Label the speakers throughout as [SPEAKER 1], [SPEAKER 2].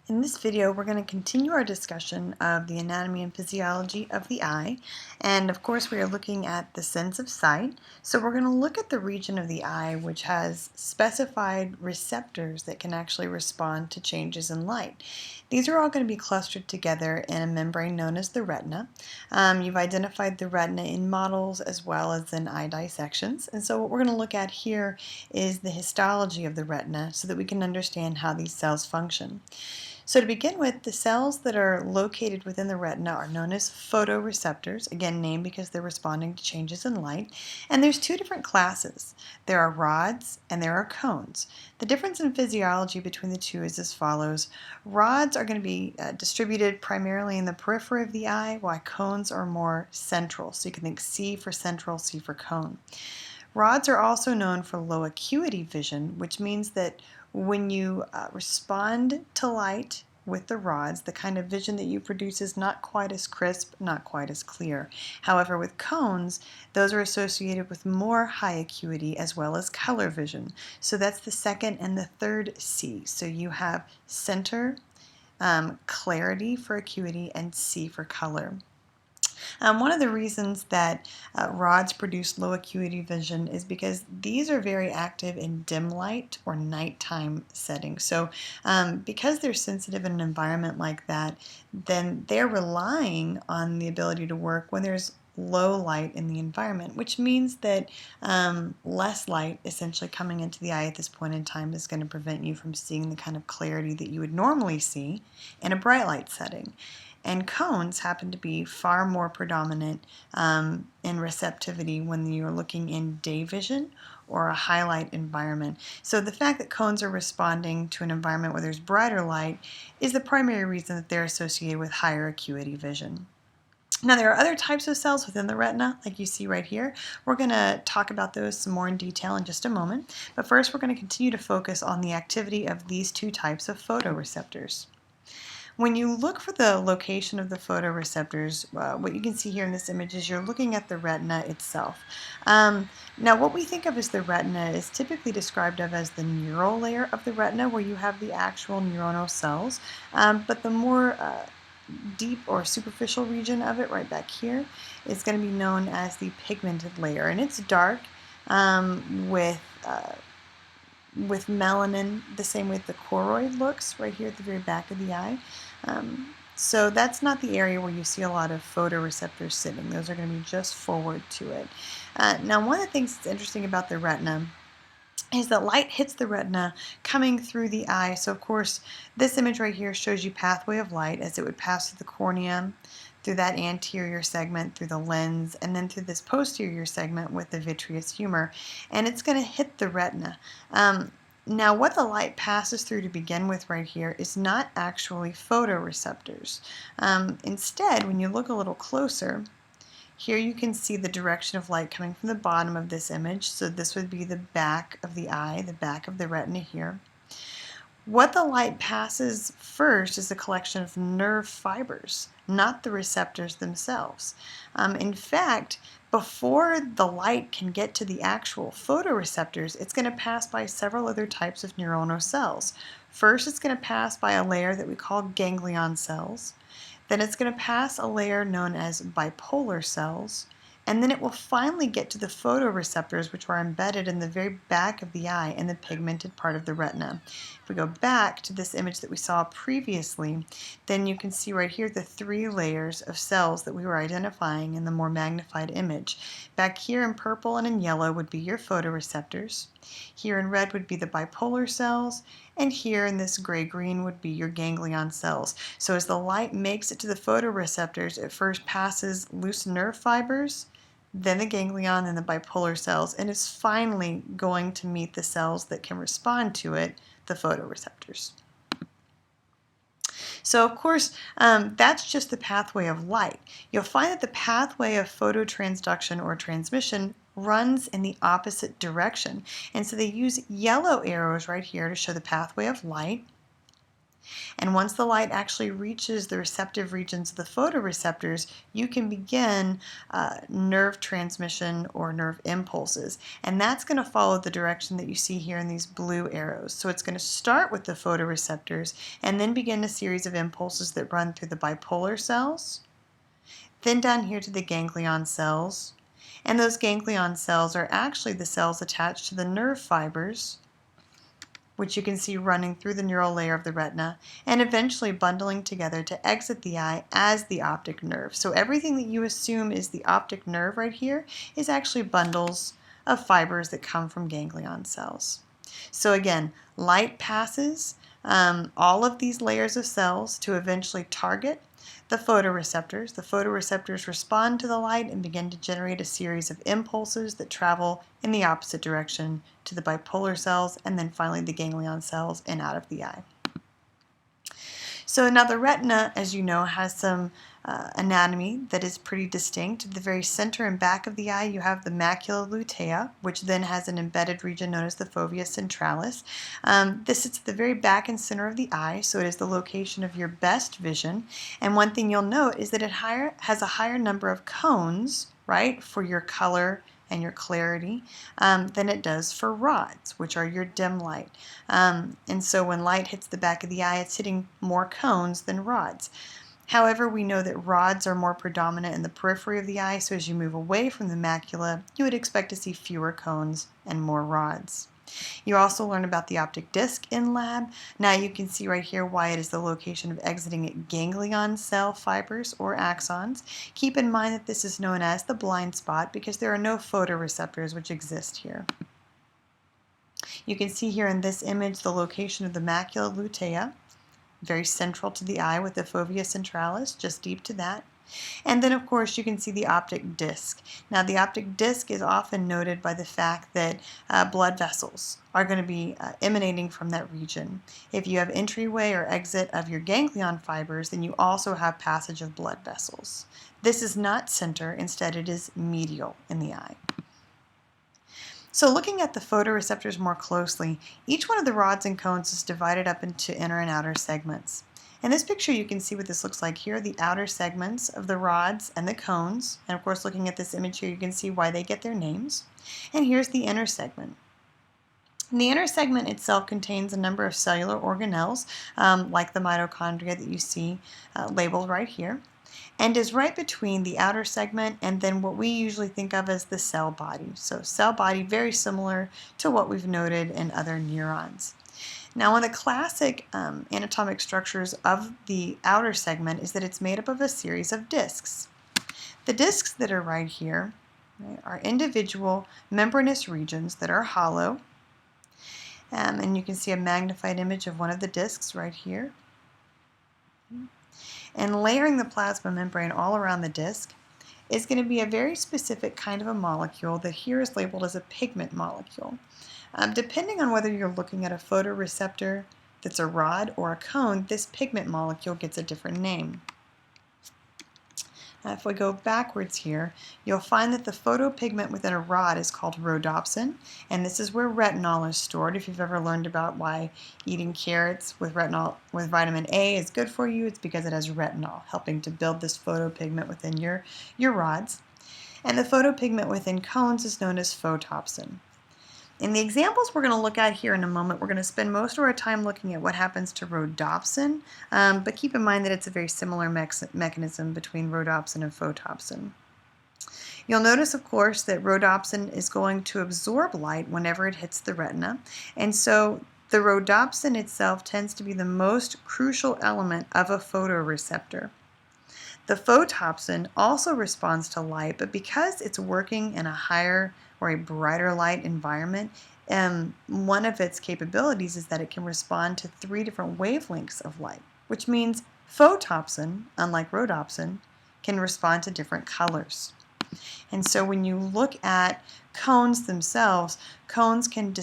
[SPEAKER 1] In this video, we're going to continue our discussion of the anatomy and physiology of the eye. And of course, we are looking at the sense of sight. So we're going to look at the region of the eye which has specified receptors that can actually respond to changes in light. These are all going to be clustered together in a membrane known as the retina. You've identified the retina in models as well as in eye dissections. And so what we're going to look at here is the histology of the retina so that we can understand how these cells function. So to begin with, the cells that are located within the retina are known as photoreceptors, again named because they're responding to changes in light. And there's two different classes. There are rods and there are cones. The difference in physiology between the two is as follows. Rods are going to be distributed primarily in the periphery of the eye, while cones are more central. So you can think C for central, C for cone. Rods are also known for low acuity vision, which means that when you respond to light with the rods, the kind of vision that you produce is not quite as crisp, not quite as clear. However, with cones, those are associated with more high acuity as well as color vision. So that's the second and the third C. So you have center, clarity for acuity, and C for color. One of the reasons that rods produce low acuity vision is because these are very active in dim light or nighttime settings. So because they're sensitive in an environment like that, then they're relying on the ability to work when there's low light in the environment, which means that less light essentially coming into the eye at this point in time is going to prevent you from seeing the kind of clarity that you would normally see in a bright light setting. And cones happen to be far more predominant in receptivity when you're looking in day vision or a highlight environment. So the fact that cones are responding to an environment where there's brighter light is the primary reason that they're associated with higher acuity vision. Now, there are other types of cells within the retina, like you see right here. We're going to talk about those some more in detail in just a moment. But first, we're going to continue to focus on the activity of these two types of photoreceptors. When you look for the location of the photoreceptors, what you can see here in this image is you're looking at the retina itself. Now, what we think of as the retina is typically described of as the neural layer of the retina, where you have the actual neuronal cells. But the more deep or superficial region of it right back here is going to be known as the pigmented layer, and it's dark with melanin, the same way the choroid looks right here at the very back of the eye. So that's not the area where you see a lot of photoreceptors sitting. Those are going to be just forward to it. Now, one of the things that's interesting about the retina is that light hits the retina coming through the eye. So of course, this image right here shows you pathway of light as it would pass through the cornea, through that anterior segment, through the lens, and then through this posterior segment with the vitreous humor, and it's going to hit the retina. Now, what the light passes through to begin with right here is not actually photoreceptors. Instead, when you look a little closer, here you can see the direction of light coming from the bottom of this image. So this would be the back of the eye, the back of the retina here. What the light passes first is a collection of nerve fibers, not the receptors themselves. In fact, before the light can get to the actual photoreceptors, it's going to pass by several other types of neuronal cells. First, it's going to pass by a layer that we call ganglion cells. Then it's going to pass a layer known as bipolar cells, and then it will finally get to the photoreceptors, which are embedded in the very back of the eye in the pigmented part of the retina. If we go back to this image that we saw previously, then you can see right here the three layers of cells that we were identifying in the more magnified image. Back here in purple and in yellow would be your photoreceptors. Here in red would be the bipolar cells, and here in this gray-green would be your ganglion cells. So as the light makes it to the photoreceptors, it first passes loose nerve fibers, then the ganglion and the bipolar cells, and is finally going to meet the cells that can respond to it, the photoreceptors. So of course, that's just the pathway of light. You'll find that the pathway of phototransduction or transmission runs in the opposite direction. And so they use yellow arrows right here to show the pathway of light. And once the light actually reaches the receptive regions of the photoreceptors, you can begin nerve transmission or nerve impulses. And that's going to follow the direction that you see here in these blue arrows. So it's going to start with the photoreceptors and then begin a series of impulses that run through the bipolar cells, then down here to the ganglion cells. And those ganglion cells are actually the cells attached to the nerve fibers, which you can see running through the neural layer of the retina, and eventually bundling together to exit the eye as the optic nerve. So everything that you assume is the optic nerve right here is actually bundles of fibers that come from ganglion cells. So again, light passes all of these layers of cells to eventually target the photoreceptors. The photoreceptors respond to the light and begin to generate a series of impulses that travel in the opposite direction to the bipolar cells and then finally the ganglion cells and out of the eye. So now the retina, as you know, has some anatomy that is pretty distinct. At the very center and back of the eye, you have the macula lutea, which then has an embedded region known as the fovea centralis. This sits at the very back and center of the eye, so it is the location of your best vision. And one thing you'll note is that it has a higher number of cones, right, for your color and your clarity than it does for rods, which are your dim light. And so when light hits the back of the eye, it's hitting more cones than rods. However, we know that rods are more predominant in the periphery of the eye, so as you move away from the macula, you would expect to see fewer cones and more rods. You also learn about the optic disc in lab. Now you can see right here why it is the location of exiting ganglion cell fibers or axons. Keep in mind that this is known as the blind spot because there are no photoreceptors which exist here. You can see here in this image the location of the macula lutea, very central to the eye with the fovea centralis, just deep to that. And then, of course, you can see the optic disc. Now, the optic disc is often noted by the fact that blood vessels are going to be emanating from that region. If you have entryway or exit of your ganglion fibers, then you also have passage of blood vessels. This is not center, instead it is medial in the eye. So looking at the photoreceptors more closely, each one of the rods and cones is divided up into inner and outer segments. In this picture you can see what this looks like. Here are the outer segments of the rods and the cones, and of course looking at this image here you can see why they get their names. And here's the inner segment. And the inner segment itself contains a number of cellular organelles, like the mitochondria that you see labeled right here, and is right between the outer segment and then what we usually think of as the cell body. So cell body, very similar to what we've noted in other neurons. Now, one of the classic anatomic structures of the outer segment is that it's made up of a series of discs. The discs that are right here are individual membranous regions that are hollow. And you can see a magnified image of one of the discs right here. And layering the plasma membrane all around the disc is going to be a very specific kind of a molecule that here is labeled as a pigment molecule. Depending on whether you're looking at a photoreceptor that's a rod or a cone, this pigment molecule gets a different name. Now, if we go backwards here, you'll find that the photopigment within a rod is called rhodopsin, and this is where retinol is stored. If you've ever learned about why eating carrots with retinol with vitamin A is good for you, it's because it has retinol, helping to build this photopigment within your rods. And the photopigment within cones is known as photopsin. In the examples we're going to look at here in a moment, we're going to spend most of our time looking at what happens to rhodopsin, but keep in mind that it's a very similar mechanism between rhodopsin and photopsin. You'll notice, of course, that rhodopsin is going to absorb light whenever it hits the retina, and so the rhodopsin itself tends to be the most crucial element of a photoreceptor. The photopsin also responds to light, but because it's working in a higher or a brighter light environment, one of its capabilities is that it can respond to 3 different wavelengths of light, which means photopsin, unlike rhodopsin, can respond to different colors. And so when you look at cones themselves, cones can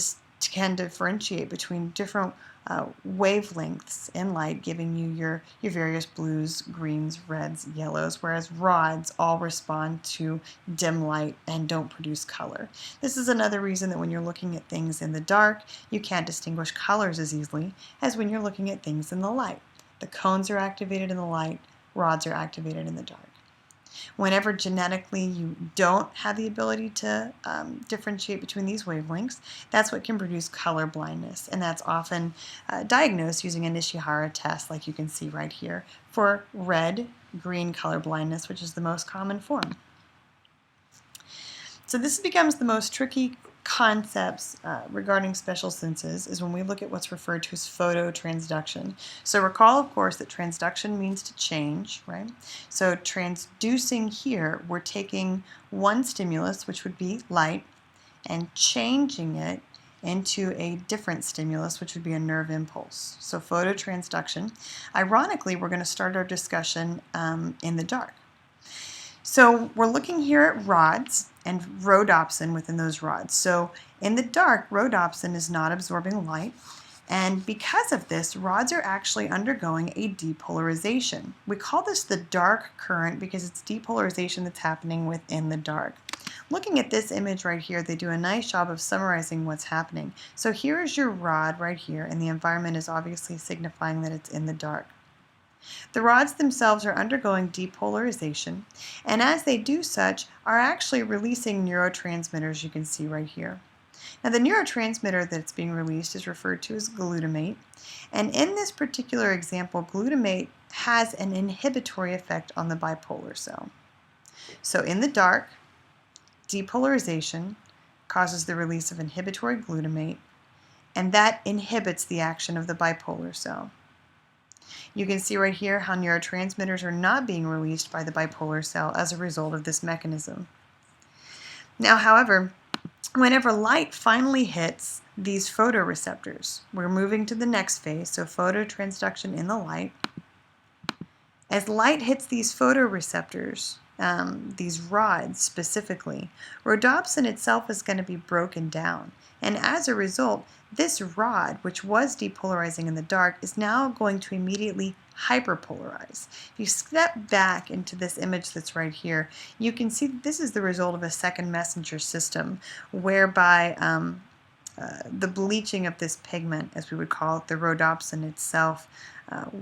[SPEAKER 1] differentiate between different wavelengths in light, giving you your various blues, greens, reds, yellows, whereas rods all respond to dim light and don't produce color. This is another reason that when you're looking at things in the dark, you can't distinguish colors as easily as when you're looking at things in the light. The cones are activated in the light, rods are activated in the dark. Whenever genetically you don't have the ability to differentiate between these wavelengths, that's what can produce color blindness, and that's often diagnosed using a Nishihara test, like you can see right here, for red-green color blindness, which is the most common form. So this becomes the most tricky concepts regarding special senses is when we look at what's referred to as phototransduction. So recall, of course, that transduction means to change, right? So transducing here, we're taking one stimulus, which would be light, and changing it into a different stimulus, which would be a nerve impulse. So phototransduction. Ironically, we're going to start our discussion in the dark. So we're looking here at rods and rhodopsin within those rods. So in the dark, rhodopsin is not absorbing light, and because of this, rods are actually undergoing a depolarization. We call this the dark current because it's depolarization that's happening within the dark. Looking at this image right here, they do a nice job of summarizing what's happening. So here is your rod right here, and the environment is obviously signifying that it's in the dark. The rods themselves are undergoing depolarization, and as they do such, are actually releasing neurotransmitters you can see right here. Now the neurotransmitter that's being released is referred to as glutamate, and in this particular example, glutamate has an inhibitory effect on the bipolar cell. So in the dark, depolarization causes the release of inhibitory glutamate, and that inhibits the action of the bipolar cell. You can see right here how neurotransmitters are not being released by the bipolar cell as a result of this mechanism. Now, however, whenever light finally hits these photoreceptors, we're moving to the next phase, so phototransduction in the light. As light hits these photoreceptors, these rods specifically, rhodopsin itself is going to be broken down. And as a result, this rod, which was depolarizing in the dark, is now going to immediately hyperpolarize. If you step back into this image that's right here, you can see that this is the result of a second messenger system, whereby the bleaching of this pigment, as we would call it, the rhodopsin itself,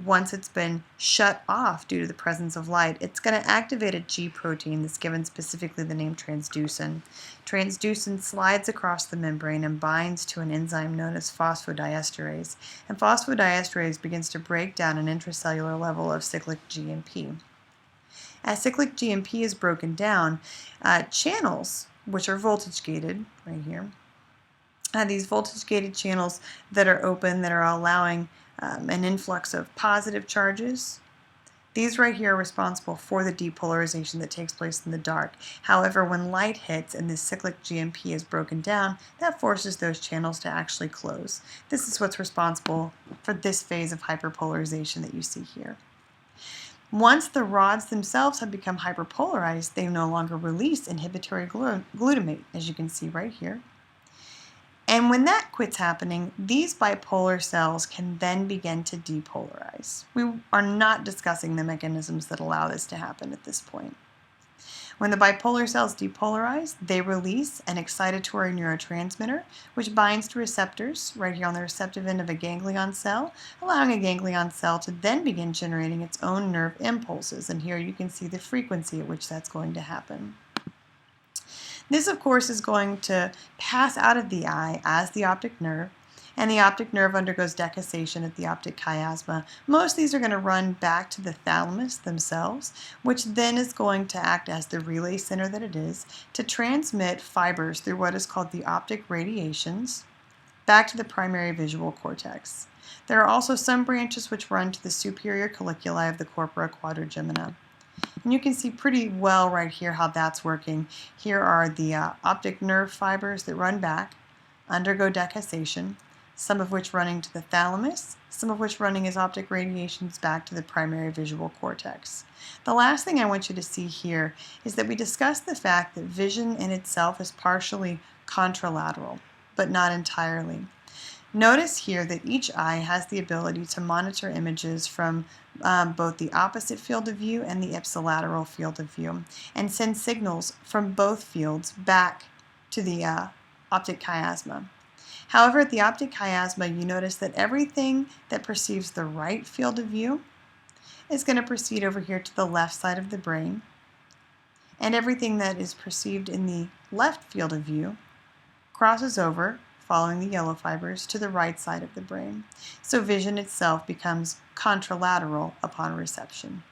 [SPEAKER 1] once it's been shut off due to the presence of light, it's going to activate a G protein that's given specifically the name transducin. Transducin slides across the membrane and binds to an enzyme known as phosphodiesterase, and phosphodiesterase begins to break down an intracellular level of cyclic GMP. As cyclic GMP is broken down, channels, which are voltage gated right here, these voltage gated channels that are open, that are allowing an influx of positive charges. These right here are responsible for the depolarization that takes place in the dark. However, when light hits and this cyclic GMP is broken down, that forces those channels to actually close. This is what's responsible for this phase of hyperpolarization that you see here. Once the rods themselves have become hyperpolarized, they no longer release inhibitory glutamate, as you can see right here. And when that quits happening, these bipolar cells can then begin to depolarize. We are not discussing the mechanisms that allow this to happen at this point. When the bipolar cells depolarize, they release an excitatory neurotransmitter, which binds to receptors right here on the receptive end of a ganglion cell, allowing a ganglion cell to then begin generating its own nerve impulses. And here you can see the frequency at which that's going to happen. This, of course, is going to pass out of the eye as the optic nerve, and the optic nerve undergoes decussation at the optic chiasma. Most of these are going to run back to the thalamus themselves, which then is going to act as the relay center that it is to transmit fibers through what is called the optic radiations back to the primary visual cortex. There are also some branches which run to the superior colliculi of the corpora quadrigemina. And you can see pretty well right here how that's working. Here are the optic nerve fibers that run back, undergo decussation, some of which running to the thalamus, some of which running as optic radiations back to the primary visual cortex. The last thing I want you to see here is that we discussed the fact that vision in itself is partially contralateral, but not entirely. Notice here that each eye has the ability to monitor images from both the opposite field of view and the ipsilateral field of view, and send signals from both fields back to the optic chiasma. However, at the optic chiasma, you notice that everything that perceives the right field of view is going to proceed over here to the left side of the brain, and everything that is perceived in the left field of view crosses over, following the yellow fibers, to the right side of the brain. So vision itself becomes contralateral upon reception.